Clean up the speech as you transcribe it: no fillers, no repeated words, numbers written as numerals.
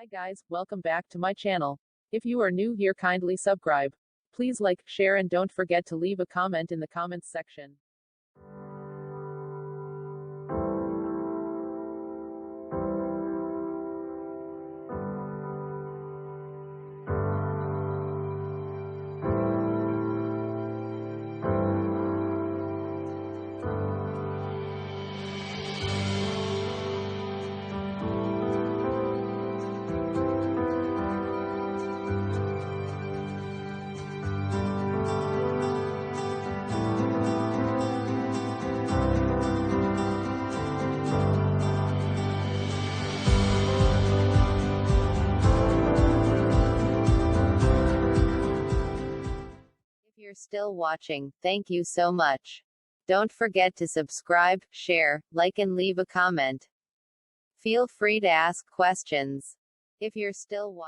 Hi guys, welcome back to my channel. If you are new here, kindly subscribe. Please like, share and don't forget to leave a comment in the comments section. If you're still watching, thank you so much. Don't forget to subscribe, share, like and leave a comment. Feel free to ask questions. If you're still watching,